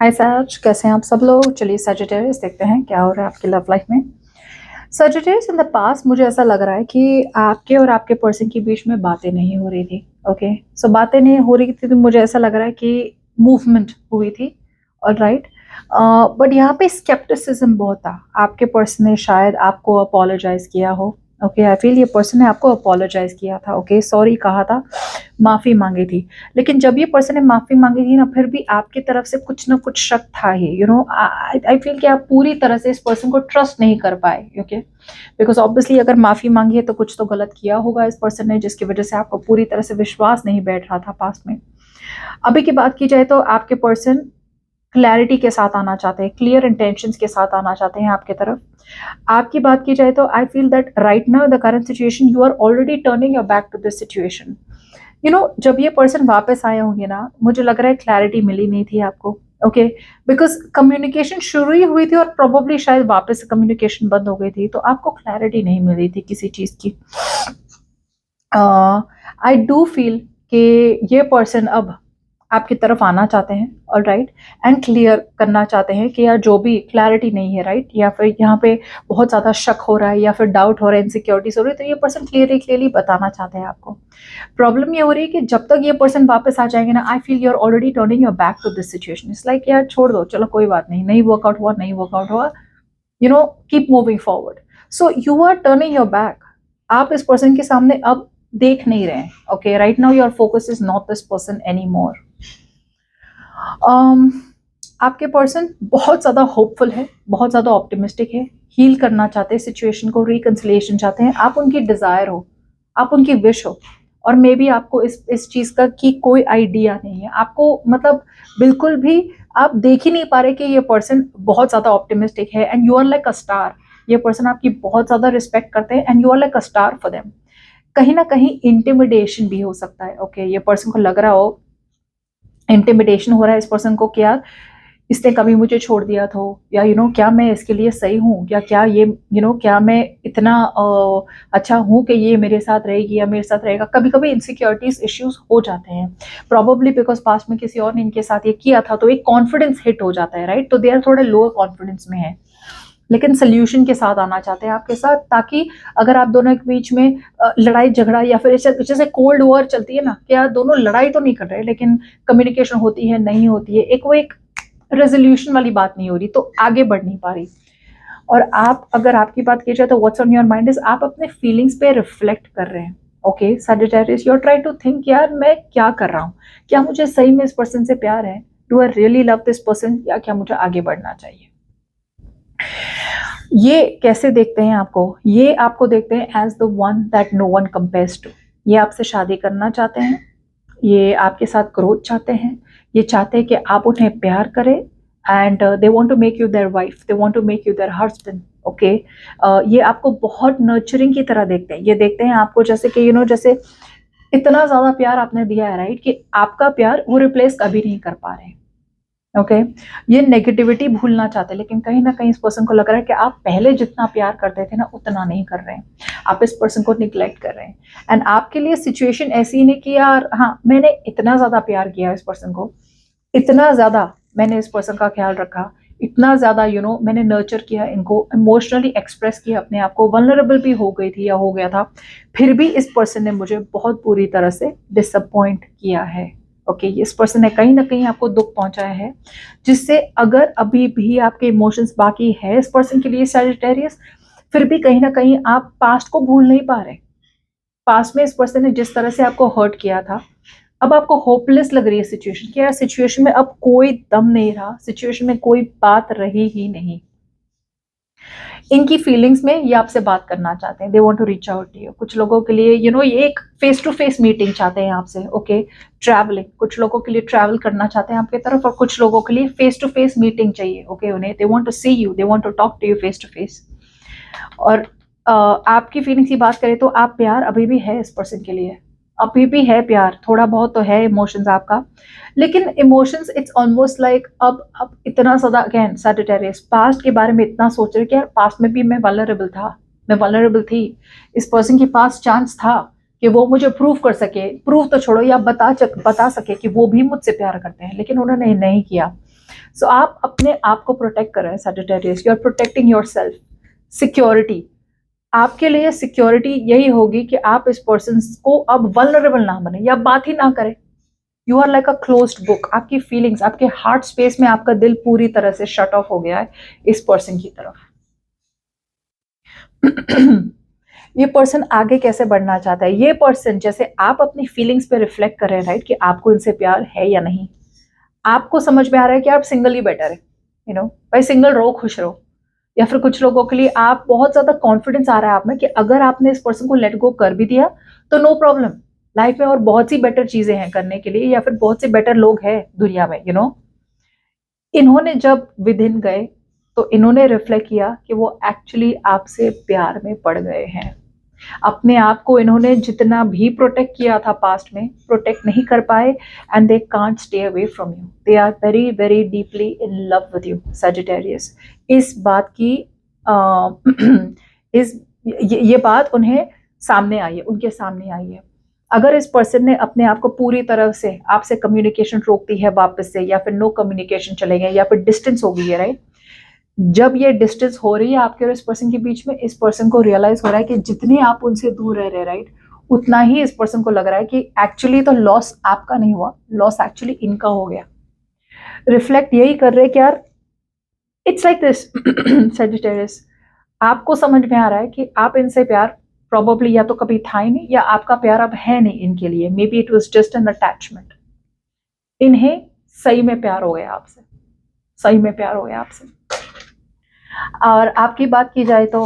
Hi sir, कैसे हैं आप सब लोग। चलिए सजिटेरियस देखते हैं क्या हो रहा है आपकी लव लाइफ में। सजिटेरियस इन द पास्ट मुझे ऐसा लग रहा है कि आपके और आपके पर्सन के बीच में बातें नहीं हो रही थी। ओके, सो बातें नहीं हो रही थी तो मुझे ऐसा लग रहा है कि मूवमेंट हुई थी। ऑल राइट, बट यहाँ पे स्केप्टिसिज्म बहुत था। आपके पर्सन ने शायद आपको अपोलोजाइज किया हो। ओके, आई फील ये पर्सन ने आपको अपोलोजाइज किया था। ओके, सॉरी कहा था, माफी मांगी थी। लेकिन जब ये पर्सन ने माफी मांगी थी ना, फिर भी आपकी तरफ से कुछ ना कुछ शक था ही। आई फील कि आप पूरी तरह से इस पर्सन को ट्रस्ट नहीं कर पाए। ओके, बिकॉज ऑब्वियसली अगर माफी मांगी है तो कुछ तो गलत किया होगा इस पर्सन ने, जिसकी वजह से आपको पूरी तरह से विश्वास नहीं बैठ रहा था पास्ट में। अभी की बात की जाए तो आपके पर्सन क्लैरिटी के साथ आना चाहते हैं, क्लियर इंटेंशंस के साथ आना चाहते हैं आपके तरफ। आपकी बात की जाए तो I feel that right now the current situation you are already turning your back to this situation. जब ये पर्सन वापस आए होंगे ना, मुझे लग रहा है क्लैरिटी मिली नहीं थी आपको। ओके, बिकॉज कम्युनिकेशन शुरू ही हुई थी और प्रोबेबली शायद वापस कम्युनिकेशन बंद हो गई थी, तो आपको क्लैरिटी नहीं मिली थी किसी चीज की। आई डू फील कि ये पर्सन अब आपकी तरफ आना चाहते हैं, ऑल राइट, एंड क्लियर करना चाहते हैं कि यार जो भी क्लैरिटी नहीं है, राइट, या फिर यहाँ पे बहुत ज़्यादा शक हो रहा है या फिर डाउट हो रहा है, इनसिक्योरिटीज हो रही है, तो ये पर्सन क्लियरली बताना चाहते हैं आपको। प्रॉब्लम ये हो रही है कि जब तक ये पर्सन वापस आ जाएंगे ना, I feel you are already turning your back to this situation. It's like यार छोड़ दो, चलो कोई बात नहीं, नहीं वर्कआउट हुआ, नहीं वर्कआउट हुआ, keep moving forward. So you are turning your back. आप इस पर्सन के सामने अब देख नहीं रहे हैं। Okay, right now your focus is not this person any more. आपके पर्सन बहुत ज़्यादा होपफुल है, बहुत ज़्यादा ऑप्टिमिस्टिक है, हील करना चाहते हैं सिचुएशन को, रिकन्सिलिएशन चाहते हैं। आप उनकी डिज़ायर हो, आप उनकी विश हो, और मे बी आपको इस चीज़ का की कोई आइडिया नहीं है। आपको मतलब बिल्कुल भी आप देख ही नहीं पा रहे कि ये पर्सन बहुत ज़्यादा ऑप्टिमिस्टिक है and you are like a star. ये पर्सन आपकी बहुत ज़्यादा रिस्पेक्ट करते हैं and you are like a star for them. कहीं ना कहीं इंटिमिडेशन भी हो सकता है। ओके, ये पर्सन को लग रहा हो, इंटिमिडेशन हो रहा है इस पर्सन को कि यार इसने कभी मुझे छोड़ दिया था, या क्या मैं इसके लिए सही हूँ, या क्या ये क्या मैं इतना अच्छा हूँ कि ये मेरे साथ रहेगी या मेरे साथ रहेगा। कभी कभी इनसिक्योरिटीज इश्यूज हो जाते हैं, प्रॉबेबली बिकॉज पास्ट में किसी और ने इनके साथ ये किया था, तो एक कॉन्फिडेंस हिट हो जाता है, राइट। तो दे आर थोड़े लोअर कॉन्फिडेंस में है, लेकिन सोल्यूशन के साथ आना चाहते हैं आपके साथ, ताकि अगर आप दोनों के बीच में लड़ाई झगड़ा या फिर जैसे कोल्ड वॉर चलती है ना, कि यार दोनों लड़ाई तो नहीं कर रहे लेकिन कम्युनिकेशन होती है, नहीं होती है, एक रेजोल्यूशन वाली बात नहीं हो रही, तो आगे बढ़ नहीं पा रही। और आप, अगर आपकी बात की जाए तो what's on your mind is आप अपने फीलिंग्स पे रिफ्लेक्ट कर रहे हैं। Okay Sagittarius, you are try to think यार मैं क्या कर रहा हूँ, क्या मुझे सही में इस पर्सन से प्यार है, do I really love this person, या क्या मुझे आगे बढ़ना चाहिए। ये कैसे देखते हैं आपको, ये आपको देखते हैं as the one that no one compares to. ये आपसे शादी करना चाहते हैं, ये आपके साथ ग्रोथ चाहते हैं, ये चाहते हैं कि आप उन्हें प्यार करें, and they want to make you their wife, they want to make you their husband. Okay, ये आपको बहुत नर्चरिंग की तरह देखते हैं। ये देखते हैं आपको जैसे कि जैसे इतना ज्यादा प्यार आपने दिया है, राइट, कि आपका प्यार वो रिप्लेस कभी नहीं कर पा रहे। ओके, ये नेगेटिविटी भूलना चाहते हैं, लेकिन कहीं ना कहीं इस पर्सन को लग रहा है कि आप पहले जितना प्यार करते थे ना, उतना नहीं कर रहे हैं, आप इस पर्सन को निग्लेक्ट कर रहे हैं। एंड आपके लिए सिचुएशन ऐसी नहीं कि यार हाँ मैंने इतना ज्यादा प्यार किया इस पर्सन को, इतना ज्यादा मैंने इस पर्सन का ख्याल रखा, इतना ज्यादा मैंने नर्चर किया, इनको इमोशनली एक्सप्रेस किया, अपने आप को वल्नरेबल भी हो गई थी या हो गया था, फिर भी इस पर्सन ने मुझे बहुत बुरी तरह से डिसअपॉइंट किया है। ओके, इस पर्सन ने कहीं ना कहीं आपको दुख पहुंचाया है, जिससे अगर अभी भी आपके इमोशंस बाकी है इस पर्सन के लिए सजिटेरियस, फिर भी कहीं ना कहीं आप पास्ट को भूल नहीं पा रहे। पास्ट में इस पर्सन ने जिस तरह से आपको हर्ट किया था, अब आपको होपलेस लग रही है सिचुएशन, कि यार सिचुएशन में अब कोई दम नहीं रहा, सिचुएशन में कोई बात रही ही नहीं। इनकी फीलिंग्स में ये आपसे बात करना चाहते हैं, they want to reach out to you. कुछ लोगों के लिए ये एक फेस टू फेस मीटिंग चाहते हैं आपसे। ओके, ट्रैवलिंग, कुछ लोगों के लिए ट्रैवल करना चाहते हैं आपकी तरफ, और कुछ लोगों के लिए फेस टू फेस मीटिंग चाहिए। ओके, उन्हें they want to see you, they want to talk to you face to face. और आपकी फीलिंग्स की बात करें तो आप प्यार अभी भी है इस पर्सन के लिए, अभी भी है प्यार, थोड़ा बहुत तो है इमोशंस आपका, लेकिन इमोशंस इट्स ऑलमोस्ट लाइक अब इतना ज्यादा, अगेन सजिटेरियस, पास्ट के बारे में इतना सोच रहे कि यार पास्ट में भी मैं वल्नरेबल था, मैं वल्नरेबल थी, इस पर्सन के पास चांस था कि वो मुझे प्रूव कर सके, प्रूव तो छोड़ो या बता सके कि वो भी मुझसे प्यार करते हैं, लेकिन उन्होंने नहीं किया। सो आप अपने आप को प्रोटेक्ट कर रहे हैं Sagittarius, you are protecting yourself. Security, आपके लिए सिक्योरिटी यही होगी कि आप इस पर्सन को अब वल्नरेबल ना बने या बात ही ना करें। You are like a closed book, आपकी फीलिंग्स, आपके हार्ट स्पेस में आपका दिल पूरी तरह से शट ऑफ हो गया है इस पर्सन की तरफ। ये पर्सन आगे कैसे बढ़ना चाहता है? ये पर्सन, जैसे आप अपनी फीलिंग्स पे रिफ्लेक्ट कर रहे हैं राइट, कि आपको इनसे प्यार है या नहीं, आपको समझ में आ रहा है कि आप सिंगल ही बेटर है, यू नो, भाई सिंगल रहो, खुश रहो। या फिर कुछ लोगों के लिए आप बहुत ज्यादा कॉन्फिडेंस आ रहा है आप में कि अगर आपने इस पर्सन को लेट गो कर भी दिया तो नो प्रॉब्लम, लाइफ में और बहुत सी बेटर चीजें हैं करने के लिए, या फिर बहुत से बेटर लोग हैं दुनिया में, यू नो। इन्होंने जब विद इन गए तो इन्होंने रिफ्लेक्ट किया कि वो एक्चुअली आपसे प्यार में पड़ गए हैं। अपने आप को इन्होंने जितना भी प्रोटेक्ट किया था पास्ट में, प्रोटेक्ट नहीं कर पाए, and they can't stay away from you. They are very very deeply in love with you Sagittarius. इस बात की ये बात उन्हें सामने आई है, उनके सामने आई है। अगर इस पर्सन ने अपने आप को पूरी तरह से आपसे कम्युनिकेशन रोक दी है वापस से, या फिर नो कम्युनिकेशन चले गए, या फिर डिस्टेंस हो गई है राइट, जब ये डिस्टेंस हो रही है आपके और इस पर्सन के बीच में, इस पर्सन को रियलाइज हो रहा है कि जितने आप उनसे दूर रह रहे राइट, उतना ही इस पर्सन को लग रहा है कि एक्चुअली तो लॉस आपका नहीं हुआ, लॉस एक्चुअली इनका हो गया। रिफ्लेक्ट यही कर रहे कि यार इट्स लाइक दिस सैजिटेरियस, आपको समझ में आ रहा है कि आप इनसे प्यार प्रॉबेबली या तो कभी था ही नहीं, या आपका प्यार अब है नहीं इनके लिए, may be it was just an attachment. इन्हें सही में प्यार हो गया आपसे, सही में प्यार हो गया आपसे। और आपकी बात की जाए तो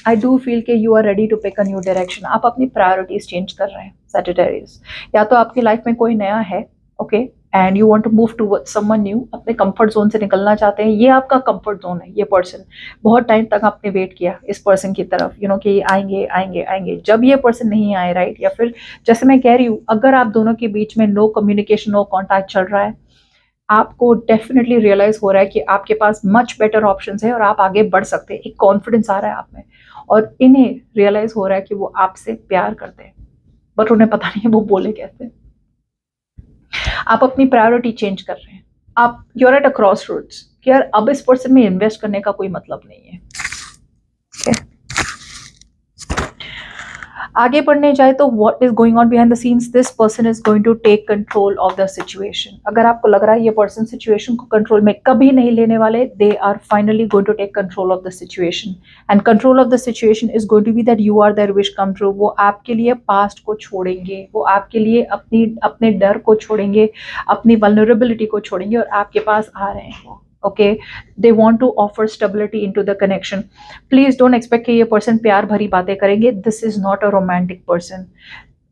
आई डू फील कि you are ready to pick a new direction. आप अपनी प्रायोरिटीज चेंज कर रहे हैं सैजिटेरियस। या तो आपकी लाइफ में कोई नया है, okay, and you want to move towards someone new, अपने कंफर्ट जोन से निकलना चाहते हैं। ये आपका कंफर्ट जोन है। ये पर्सन, बहुत टाइम तक आपने वेट किया इस पर्सन की तरफ, यू नो, कि आएंगे आएंगे आएंगे। जब ये पर्सन नहीं आए राइट, या फिर जैसे मैं कह रही हूँ, अगर आप दोनों के बीच में नो कम्युनिकेशन, नो कॉन्टैक्ट चल रहा है, आपको डेफिनेटली रियलाइज हो रहा है कि आपके पास मच बेटर ऑप्शंस है और आप आगे बढ़ सकते हैं। एक कॉन्फिडेंस आ रहा है आप में, और इन्हें रियलाइज हो रहा है कि वो आपसे प्यार करते हैं, बट उन्हें पता नहीं है वो बोले कैसे। आप अपनी प्रायोरिटी चेंज कर रहे हैं। आप you're at a crossroads कि यार अब इस पर्सन में इन्वेस्ट करने का कोई मतलब नहीं है। okay? आगे बढ़ने जाए तो what is going on behind the scenes, this person is going to take control of the situation. अगर आपको लग रहा है ये पर्सन सिचुएशन को कंट्रोल में कभी नहीं लेने वाले, they are finally going to take control of the situation, and control of the situation is going to be that you are their wish come true. वो आपके लिए पास्ट को छोड़ेंगे, वो आपके लिए अपने डर को छोड़ेंगे, अपनी वल्नरेबिलिटी को छोड़ेंगे, और आपके पास आ रहे हैं वो। Okay, they want to offer stability into the connection. Please don't expect कि ये पर्सन प्यार भरी बातें करेंगे. This is not a romantic person.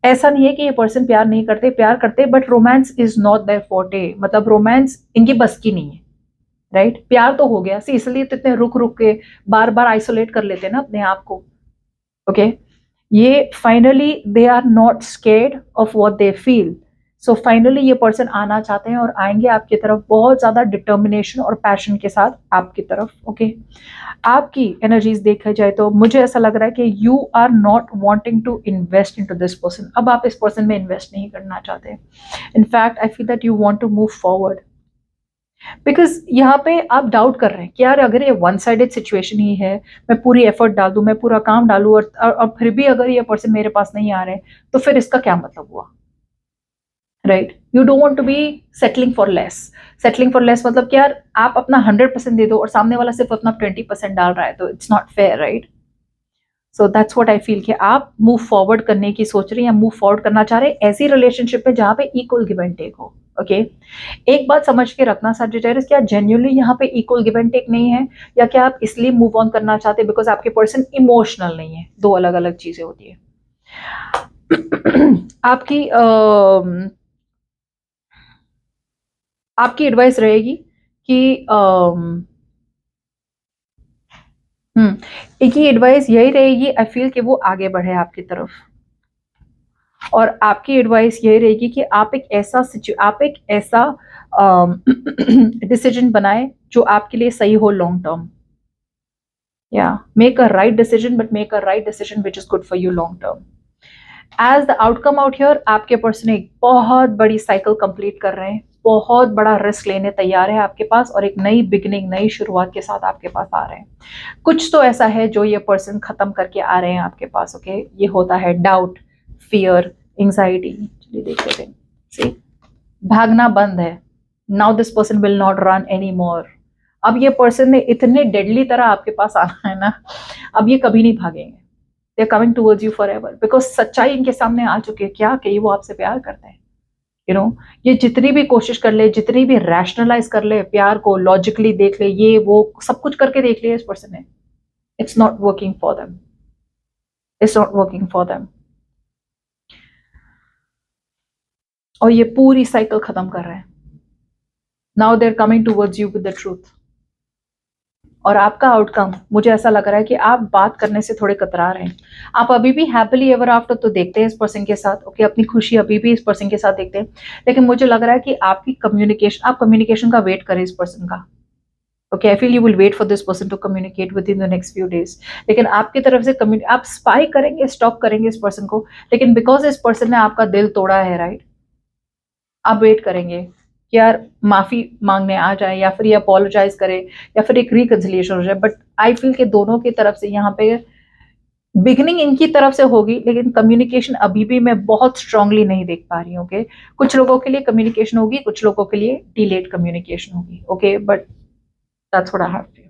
ऐसा नहीं है कि ये पर्सन प्यार नहीं करते, प्यार करते, but romance is not their forte. मतलब रोमांस इनकी बस की नहीं है राइट। प्यार तो हो गया, इसलिए तो इतने रुक रुक के बार बार आइसोलेट कर लेते हैं ना अपने आप को। ओके, ये finally they are not scared of what they feel. So finally ये पर्सन आना चाहते हैं और आएंगे आपकी तरफ बहुत ज्यादा डिटर्मिनेशन और पैशन के साथ आपकी तरफ। ओके, आपकी एनर्जीज देखा जाए तो मुझे ऐसा लग रहा है कि you are not wanting to invest into this person. अब आप इस पर्सन में इन्वेस्ट नहीं करना चाहते। In fact I feel that you want to move forward, because यहाँ पे आप डाउट कर रहे हैं कि यार अगर ये वन साइडेड सिचुएशन ही है, मैं पूरी एफर्ट डाल दूं, मैं पूरा काम डालूं, और फिर भी अगर ये पर्सन मेरे पास नहीं आ रहे, तो फिर इसका क्या मतलब हुआ right. You don't want to be settling for less. Settling for less मतलब कि यार आप अपना 100% दे दो और सामने वाला सिर्फ अपना 20% डाल रहा है, तो it's not fair right. So that's what I feel कि आप मूव फॉरवर्ड करने की सोच रहे हैं, या मूव फॉरवर्ड करना चाह रहे हैं ऐसी रिलेशनशिप में जहां पे इक्वल गिव एंड टेक हो। ओके, एक बात समझ के रखना सैजिटेरियस, क्या जेन्युइनली यहाँ पे इक्वल गिव एंड टेक नहीं है, या क्या आप इसलिए मूव ऑन करना चाहते हैं बिकॉज आपके पर्सन इमोशनल नहीं है? दो अलग अलग चीजें होती है। आपकी एडवाइस रहेगी कि एक ही एडवाइस यही रहेगी, आई फील कि वो आगे बढ़े आपकी तरफ, और आपकी एडवाइस यही रहेगी कि आप एक ऐसा डिसीजन बनाए जो आपके लिए सही हो लॉन्ग टर्म। या make a right decision, but make a right decision which is good for you long term. As the outcome out here, आपके पर्सन एक बहुत बड़ी साइकिल कंप्लीट कर रहे हैं, बहुत बड़ा रिस्क लेने तैयार है आपके पास, और एक नई बिगनिंग, नई शुरुआत के साथ आपके पास आ रहे हैं। कुछ तो ऐसा है जो ये पर्सन खत्म करके आ रहे हैं आपके पास। ओके, ये होता है डाउट, फियर, एंजाइटी। चलिए देख लेते हैं। सी, भागना बंद है। Now this person will not run any more. अब ये पर्सन ने इतने डेडली तरह आपके पास आना है ना, अब ये कभी नहीं भागेंगे। They are coming towards you forever, because सच्चाई इनके सामने आ चुकी है क्या कि वो आपसे प्यार करते हैं। यू नो, ये जितनी भी कोशिश कर ले, जितनी भी रैशनलाइज कर ले प्यार को, लॉजिकली देख ले, ये वो सब कुछ करके देख लिया इस पर्सन ने, it's not working for them, it's not working for them. और ये पूरी साइकिल खत्म कर रहे हैं। Now they are coming towards you with the truth. और आपका आउटकम, मुझे ऐसा लग रहा है कि आप बात करने से थोड़े कतरा रहे हैं। आप अभी भी हैप्पीली एवर आफ्टर तो देखते हैं इस पर्सन के साथ, ओके, अपनी खुशी अभी भी इस पर्सन के साथ देखते हैं, लेकिन मुझे लग रहा है कि आपकी कम्युनिकेशन, आप कम्युनिकेशन का वेट करें इस पर्सन का। Okay, I feel you will wait for this person to communicate within the next few days. लेकिन आपकी तरफ से आप स्पाई करेंगे, स्टॉक करेंगे इस पर्सन को, लेकिन बिकॉज इस पर्सन ने आपका दिल तोड़ा है, राइट, आप वेट करेंगे कि यार माफी मांगने आ जाए, या फिर ये अपोलोजाइज करे, या फिर एक रिकंसिलिएशन हो जाए। बट आई फील कि दोनों की तरफ से यहाँ पे बिगनिंग इनकी तरफ से होगी, लेकिन कम्युनिकेशन अभी भी मैं बहुत स्ट्रांगली नहीं देख पा रही हूँ। ओके, कुछ लोगों के लिए कम्युनिकेशन होगी, कुछ लोगों के लिए डिलेड कम्युनिकेशन होगी। Okay, but that's what I have.